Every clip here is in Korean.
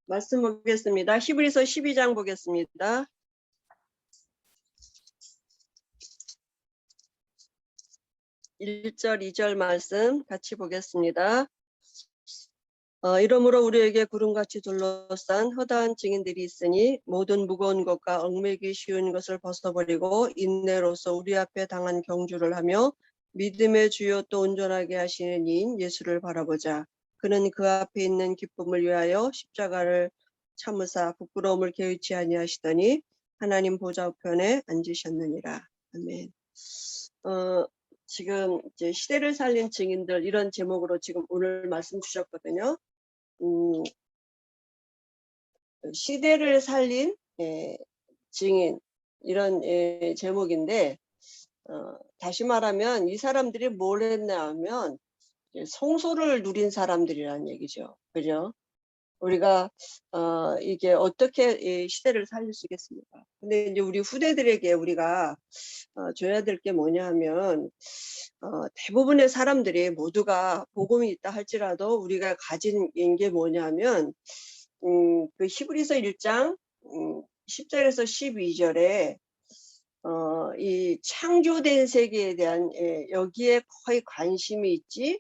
말씀 보겠습니다. 히브리서 12장 보겠습니다. 1절, 2절 말씀 같이 보겠습니다. 이러므로 우리에게 구름같이 둘러싼 허다한 증인들이 있으니 모든 무거운 것과 얽매기 쉬운 것을 벗어버리고 인내로서 우리 앞에 당한 경주를 하며 믿음의 주요 또 온전하게 하시는 이인 예수를 바라보자. 그는 그 앞에 있는 기쁨을 위하여 십자가를 참으사 부끄러움을 개의치 아니하시더니 하나님 보좌 우편에 앉으셨느니라. 아멘. 지금 이제 시대를 살린 증인들 이런 제목으로 지금 오늘 말씀 주셨거든요. 시대를 살린 증인 이런 제목인데 다시 말하면 이 사람들이 뭘 했냐 하면 성소를 누린 사람들이라는 얘기죠. 그죠? 우리가 이게 어떻게 이 시대를 살릴 수 있겠습니까? 근데 이제 우리 후대들에게 우리가 줘야 될 게 뭐냐 하면 대부분의 사람들이 모두가 복음이 있다 할지라도 우리가 가진 게 뭐냐면 그 히브리서 1장 10절에서 12절에 이 창조된 세계에 대한 여기에 거의 관심이 있지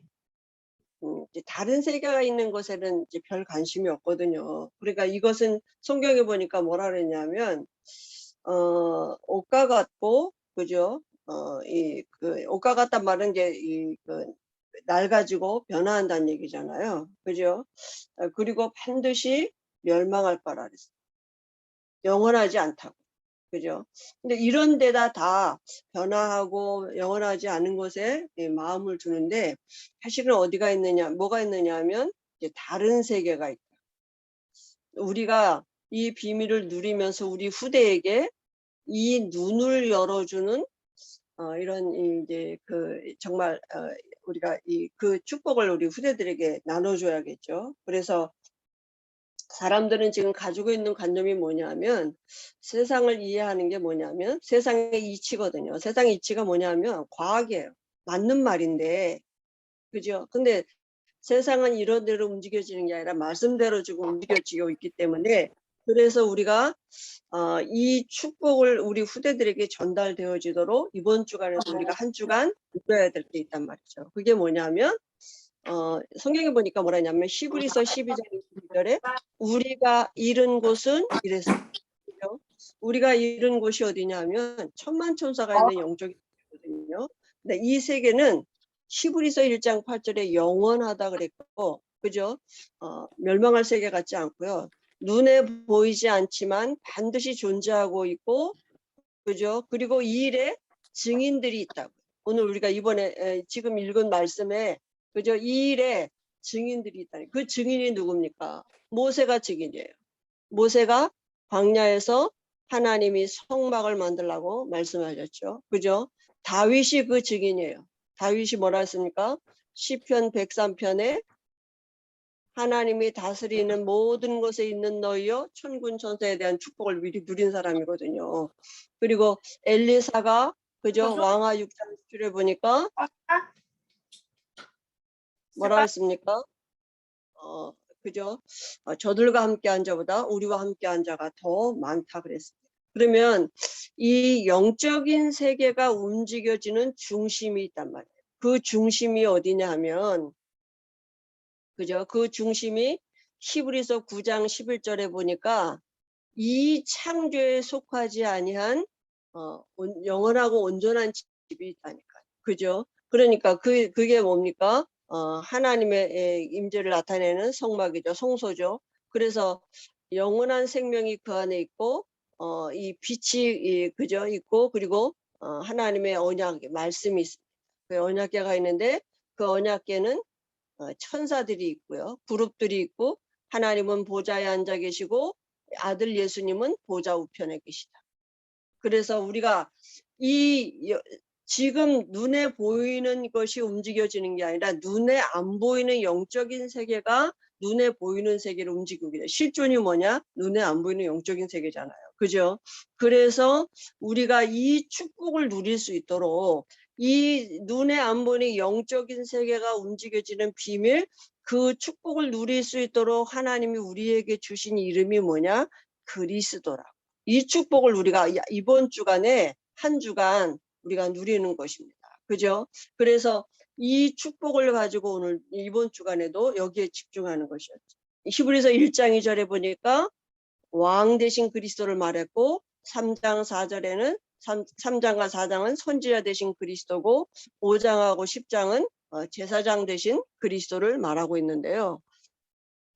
이제 다른 세계가 있는 것에는 이제 별 관심이 없거든요. 그러니까 이것은 성경에 보니까 뭐라 그랬냐면 옷과 같고 그죠? 옷과 같단 말은 이제 날 가지고 변화한다는 얘기잖아요. 그죠? 그리고 반드시 멸망할 거라 그랬어요. 영원하지 않다고. 그죠? 근데 이런 데다 다 변화하고 영원하지 않은 것에 마음을 두는데 사실은 어디가 있느냐, 뭐가 있느냐 하면 이제 다른 세계가 있다. 우리가 이 비밀을 누리면서 우리 후대에게 이 눈을 열어주는 이런 이제 정말 우리가 그 축복을 우리 후대들에게 나눠줘야겠죠. 그래서 사람들은 지금 가지고 있는 관념이 뭐냐면 세상을 이해하는 게 뭐냐면 세상의 이치거든요. 세상의 이치가 뭐냐면 과학이에요. 맞는 말인데 그죠? 근데 세상은 이런 대로 움직여지는 게 아니라 말씀대로 지금 움직여지고 있기 때문에 그래서 우리가 이 축복을 우리 후대들에게 전달되어지도록 이번 주간에도 우리가 한 주간 누려야 될 게 있단 말이죠. 그게 뭐냐면 성경에 보니까 뭐라 했냐면 히브리서 12장 22절에 우리가 잃은 곳은 이랬어요. 우리가 잃은 곳이 어디냐면 천만천사가 있는 영적인 세계거든요. 근데 이 세계는 히브리서 1장 8절에 영원하다 그랬고 그죠? 멸망할 세계 같지 않고요. 눈에 보이지 않지만 반드시 존재하고 있고 그죠? 그리고 이 일에 증인들이 있다고. 오늘 우리가 이번에 지금 읽은 말씀에 그죠? 이 일에 증인들이 있다. 그 증인이 누굽니까? 모세가 증인이에요. 모세가 광야에서 하나님이 성막을 만들라고 말씀하셨죠. 그죠? 다윗이 그 증인이에요. 다윗이 뭐라 했습니까? 시편 103편에 하나님이 다스리는 모든 곳에 있는 너희여 천군 천사에 대한 축복을 미리 누린 사람이거든요. 그리고 엘리사가 그죠? 왕하 6장 10절에 보니까 뭐라 했습니까? 그죠? 저들과 함께 한 자보다 우리와 함께 한 자가 더 많다 그랬습니다. 그러면 이 영적인 세계가 움직여지는 중심이 있단 말이에요. 그 중심이 어디냐 하면 그죠? 그 중심이 히브리서 9장 11절에 보니까 이 창조에 속하지 아니한 영원하고 온전한 집이 있다니까요. 그죠? 그러니까 그게 뭡니까? 하나님의 임재를 나타내는 성막이죠. 성소죠. 그래서 영원한 생명이 그 안에 있고 이 빛이 그죠? 있고 그리고 하나님의 언약 말씀이 있습니다. 그 언약궤가 있는데 그 언약궤는 천사들이 있고요. 그룹들이 있고 하나님은 보좌에 앉아 계시고 아들 예수님은 보좌 우편에 계시다. 그래서 우리가 지금 눈에 보이는 것이 움직여지는 게 아니라 눈에 안 보이는 영적인 세계가 눈에 보이는 세계를 움직이고 있다. 실존이 뭐냐? 눈에 안 보이는 영적인 세계잖아요. 그죠? 그래서 우리가 이 축복을 누릴 수 있도록 이 눈에 안 보이는 영적인 세계가 움직여지는 비밀, 그 축복을 누릴 수 있도록 하나님이 우리에게 주신 이름이 뭐냐? 그리스도라고. 이 축복을 우리가 이번 주간에 한 주간 우리가 누리는 것입니다. 그죠? 그래서 이 축복을 가지고 오늘 이번 주간에도 여기에 집중하는 것이었죠. 히브리서 1장 2절에 보니까 왕 대신 그리스도를 말했고 3장 4절에는 3장과 4장은 선지자 대신 그리스도고 5장하고 10장은 제사장 대신 그리스도를 말하고 있는데요.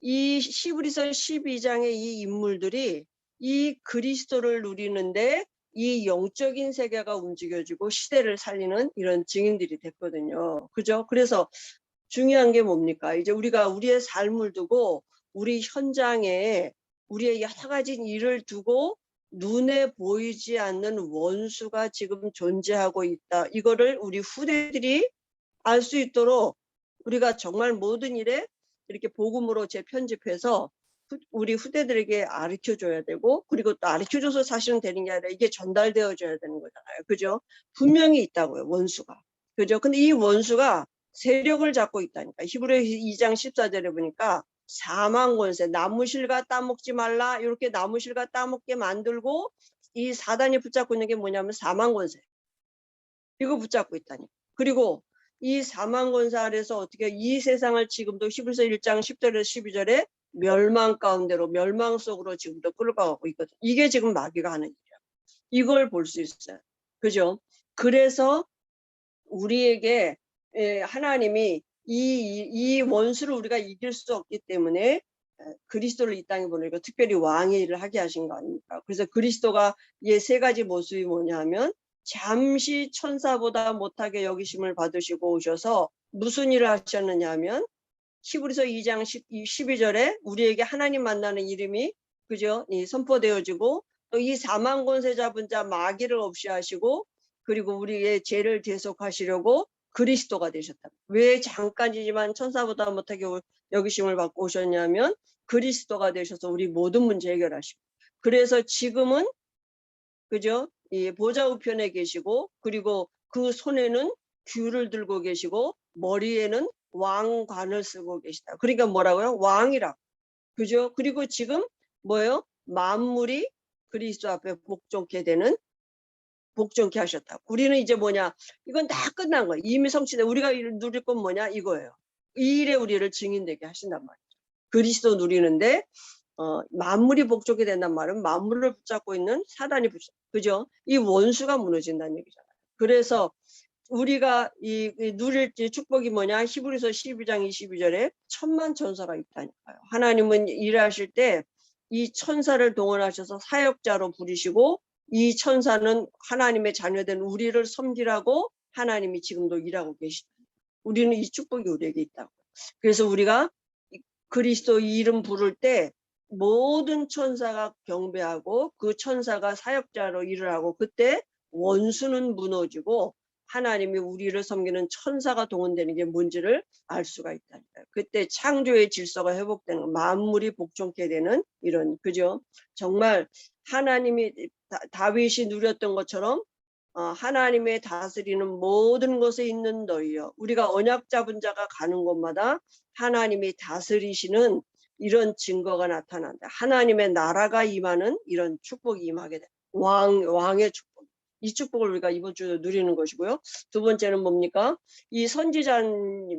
이 히브리서 12장의 이 인물들이 이 그리스도를 누리는데 이 영적인 세계가 움직여지고 시대를 살리는 이런 증인들이 됐거든요. 그죠? 그래서 중요한 게 뭡니까? 이제 우리가 우리의 삶을 두고 우리 현장에 우리의 여러 가지 일을 두고 눈에 보이지 않는 원수가 지금 존재하고 있다. 이거를 우리 후대들이 알 수 있도록 우리가 정말 모든 일에 이렇게 복음으로 재편집해서 우리 후대들에게 가르쳐 줘야 되고, 그리고 또 가르쳐 줘서 사실은 되는 게 아니라 이게 전달되어 줘야 되는 거잖아요. 그죠? 분명히 있다고요, 원수가. 그죠? 근데 이 원수가 세력을 잡고 있다니까. 히브리 2장 14절에 보니까 사망 권세, 나무실과 따먹지 말라, 이렇게 나무실과 따먹게 만들고 이 사단이 붙잡고 있는 게 뭐냐면 사망 권세. 이거 붙잡고 있다니까. 그리고 이 사망 권세 아래서 어떻게 이 세상을 지금도 히브리서 1장 10절에서 12절에 멸망 가운데로, 멸망 속으로 지금도 끌고 가고 있거든. 이게 지금 마귀가 하는 일이야. 이걸 볼 수 있어요. 그죠? 그래서 우리에게 하나님이 이 원수를 우리가 이길 수 없기 때문에 그리스도를 이 땅에 보내고 특별히 왕의 일을 하게 하신 거 아닙니까? 그래서 그리스도가 이 세 가지 모습이 뭐냐 하면 잠시 천사보다 못하게 여기심을 받으시고 오셔서 무슨 일을 하셨느냐 하면 히브리서 2장 12절에 우리에게 하나님 만나는 이름이 그죠? 선포되어지고 또 이 사망 권세 잡은 자 마귀를 없이 하시고 그리고 우리의 죄를 대속하시려고 그리스도가 되셨다. 왜 잠깐이지만 천사보다 못하게 여기심을 받고 오셨냐면 그리스도가 되셔서 우리 모든 문제 해결하시고, 그래서 지금은 그죠? 이 보좌 우편에 계시고 그리고 그 손에는 귤을 들고 계시고 머리에는 왕관을 쓰고 계시다. 그러니까 뭐라고요? 왕이라. 그죠? 그리고 지금 뭐예요? 만물이 그리스도 앞에 복종케 되는, 복종케 하셨다. 우리는 이제 뭐냐? 이건 다 끝난 거예요. 이미 성취돼. 우리가 누릴 건 뭐냐? 이거예요. 이 일에 우리를 증인되게 하신단 말이죠. 그리스도 누리는데 만물이 복종이 된단 말은 만물을 붙잡고 있는 사단이 그죠? 이 원수가 무너진다는 얘기잖아요. 그래서 우리가 이 누릴 축복이 뭐냐? 히브리서 12장 22절에 천만 천사가 있다니까요. 하나님은 일하실 때 이 천사를 동원하셔서 사역자로 부리시고 이 천사는 하나님의 자녀된 우리를 섬기라고 하나님이 지금도 일하고 계시다. 우리는 이 축복이 우리에게 있다고. 그래서 우리가 그리스도 이름 부를 때 모든 천사가 경배하고 그 천사가 사역자로 일을 하고 그때 원수는 무너지고 하나님이 우리를 섬기는 천사가 동원되는 게 뭔지를 알 수가 있다니까요. 그때 창조의 질서가 회복되는, 만물이 복종케 되는 이런, 그죠? 정말 하나님이 다윗이 누렸던 것처럼 하나님의 다스리는 모든 것에 있는 너희여. 우리가 언약 잡은 자가 가는 곳마다 하나님이 다스리시는 이런 증거가 나타난다. 하나님의 나라가 임하는 이런 축복이 임하게 돼. 왕의 축복. 이 축복을 우리가 이번 주에 누리는 것이고요. 두 번째는 뭡니까? 이 선지자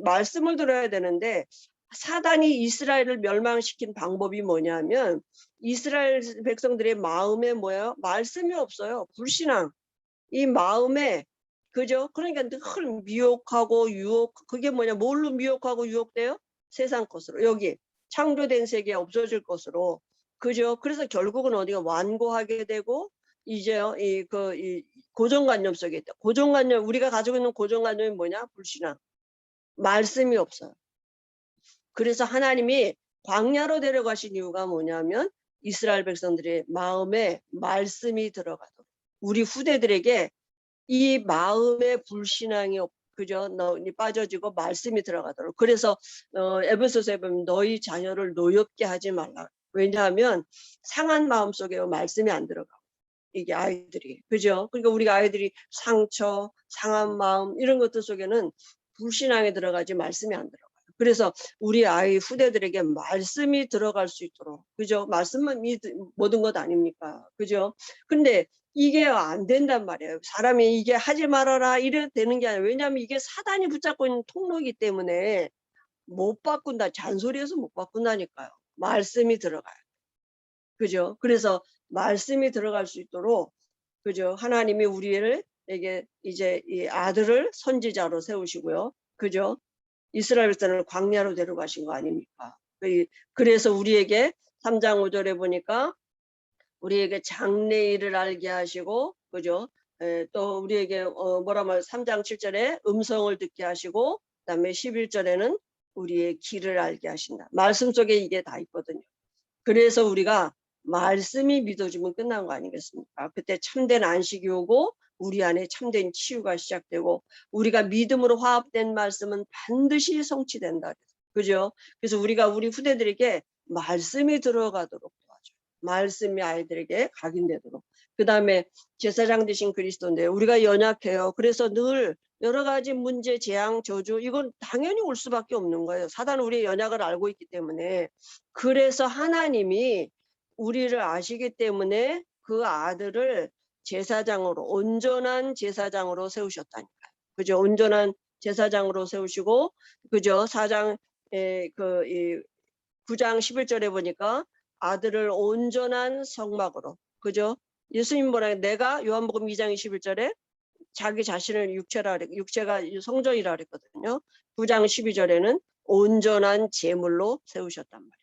말씀을 들어야 되는데 사단이 이스라엘을 멸망시킨 방법이 뭐냐면 이스라엘 백성들의 마음에 뭐예요? 말씀이 없어요. 불신앙. 이 마음에, 그죠? 그러니까 늘 미혹하고 유혹, 그게 뭐냐? 뭘로 미혹하고 유혹돼요? 세상 것으로. 여기 창조된 세계 없어질 것으로. 그죠? 그래서 결국은 어디가 완고하게 되고 이제요 이 고정관념 속에 있다. 고정관념, 우리가 가지고 있는 고정관념이 뭐냐? 불신앙. 말씀이 없어요. 그래서 하나님이 광야로 데려가신 이유가 뭐냐면 이스라엘 백성들의 마음에 말씀이 들어가도록, 우리 후대들에게 이 마음의 불신앙이 그죠? 빠져지고 말씀이 들어가도록. 그래서 에베소서에 보면 너희 자녀를 노엽게 하지 말라. 왜냐하면 상한 마음 속에 말씀이 안 들어가. 이게 아이들이, 그죠? 그러니까 우리가 아이들이 상처, 상한 마음 이런 것들 속에는 불신앙에 들어가지 말씀이 안 들어가요. 그래서 우리 아이 후대들에게 말씀이 들어갈 수 있도록, 그죠? 말씀만 모든 것 아닙니까? 그죠? 근데 이게 안 된단 말이에요. 사람이 이게 하지 말아라 이래 되는 게 아니라, 왜냐하면 이게 사단이 붙잡고 있는 통로이기 때문에 못 바꾼다. 잔소리해서 못 바꾼다니까요. 말씀이 들어가요. 그죠? 그래서 말씀이 들어갈 수 있도록, 그죠? 하나님이 우리에게 이제 이 아들을 선지자로 세우시고요. 그죠? 이스라엘 백성을 광야로 데려가신 거 아닙니까? 그래서 우리에게 3장 5절에 보니까 우리에게 장래일을 알게 하시고, 그죠? 또 우리에게 뭐라 말 3장 7절에 음성을 듣게 하시고, 그다음에 11절에는 우리의 길을 알게 하신다. 말씀 속에 이게 다 있거든요. 그래서 우리가 말씀이 믿어지면 끝난 거 아니겠습니까? 그때 참된 안식이 오고 우리 안에 참된 치유가 시작되고, 우리가 믿음으로 화합된 말씀은 반드시 성취된다. 그죠? 그래서 우리가 우리 후대들에게 말씀이 들어가도록 도와줘요. 말씀이 아이들에게 각인되도록. 그 다음에 제사장 되신 그리스도인데 우리가 연약해요. 그래서 늘 여러 가지 문제, 재앙, 저주, 이건 당연히 올 수밖에 없는 거예요. 사단은 우리의 연약을 알고 있기 때문에. 그래서 하나님이 우리를 아시기 때문에 그 아들을 제사장으로, 온전한 제사장으로 세우셨다니까요. 그죠? 온전한 제사장으로 세우시고, 그죠? 4장, 9장 11절에 보니까 아들을 온전한 성막으로, 그죠? 예수님 뭐라, 내가 요한복음 2장 21절에 자기 자신을 육체가 성전이라 그랬거든요. 9장 12절에는 온전한 제물로 세우셨단 말이에요.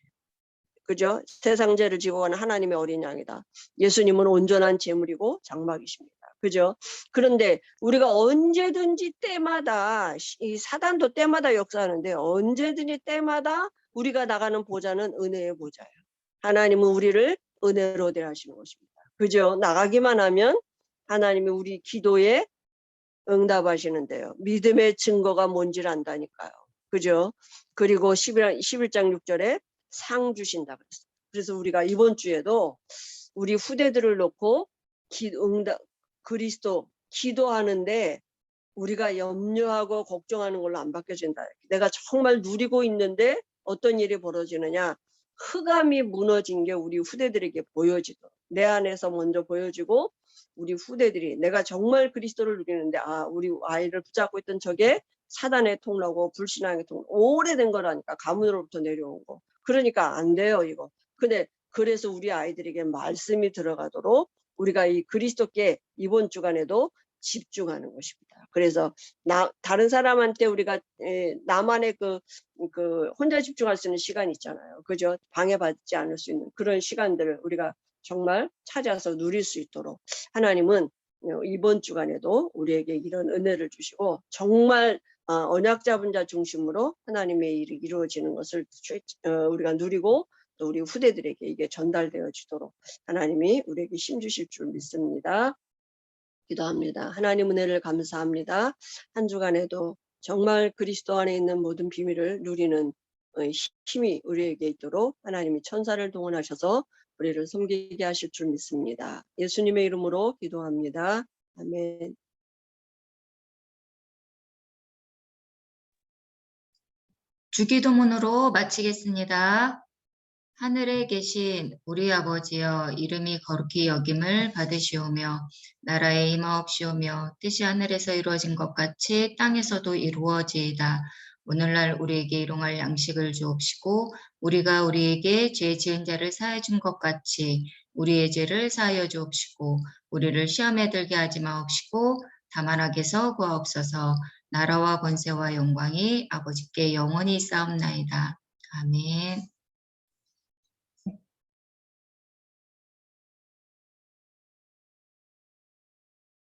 그죠? 세상 죄를 지고 가는 하나님의 어린 양이다. 예수님은 온전한 제물이고 장막이십니다. 그죠? 그런데 우리가 언제든지 때마다, 이 사단도 때마다 역사하는데 언제든지 때마다 우리가 나가는 보좌는 은혜의 보좌예요. 하나님은 우리를 은혜로 대하시는 것입니다. 그죠? 나가기만 하면 하나님이 우리 기도에 응답하시는데요. 믿음의 증거가 뭔지를 안다니까요. 그죠? 그리고 11장 6절에 상 주신다 그랬어요. 그래서 우리가 이번 주에도 우리 후대들을 놓고 그리스도 기도하는데 우리가 염려하고 걱정하는 걸로 안 바뀌어진다. 내가 정말 누리고 있는데 어떤 일이 벌어지느냐. 흑암이 무너진 게 우리 후대들에게 보여지도록, 내 안에서 먼저 보여지고 우리 후대들이 내가 정말 그리스도를 누리는데, 아, 우리 아이를 붙잡고 있던 저게 사단의 통로고 불신앙의 통로, 오래된 거라니까. 가문으로부터 내려온 거. 그러니까 안 돼요 이거. 근데 그래서 우리 아이들에게 말씀이 들어가도록 우리가 이 그리스도께 이번 주간에도 집중하는 것입니다. 그래서 다른 사람한테 우리가 나만의 혼자 집중할 수 있는 시간이 있잖아요. 그죠? 방해받지 않을 수 있는 그런 시간들을 우리가 정말 찾아서 누릴 수 있도록 하나님은 이번 주간에도 우리에게 이런 은혜를 주시고, 정말 언약 잡은 자 중심으로 하나님의 일이 이루어지는 것을 우리가 누리고 또 우리 후대들에게 이게 전달되어지도록 하나님이 우리에게 힘 주실 줄 믿습니다. 기도합니다. 하나님 은혜를 감사합니다. 한 주간에도 정말 그리스도 안에 있는 모든 비밀을 누리는 힘이 우리에게 있도록 하나님이 천사를 동원하셔서 우리를 섬기게 하실 줄 믿습니다. 예수님의 이름으로 기도합니다. 아멘. 주기도문으로 마치겠습니다. 하늘에 계신 우리 아버지여, 이름이 거룩히 여김을 받으시오며 나라의 임하옵시오며 뜻이 하늘에서 이루어진 것 같이 땅에서도 이루어지이다. 오늘날 우리에게 일용할 양식을 주옵시고 우리가 우리에게 죄 지은 자를 사하여 준 것 같이 우리의 죄를 사하여 주옵시고 우리를 시험에 들게 하지 마옵시고 다만 악에서 구하옵소서. 나라와 권세와 영광이 아버지께 영원히 있사옵나이다. 아멘.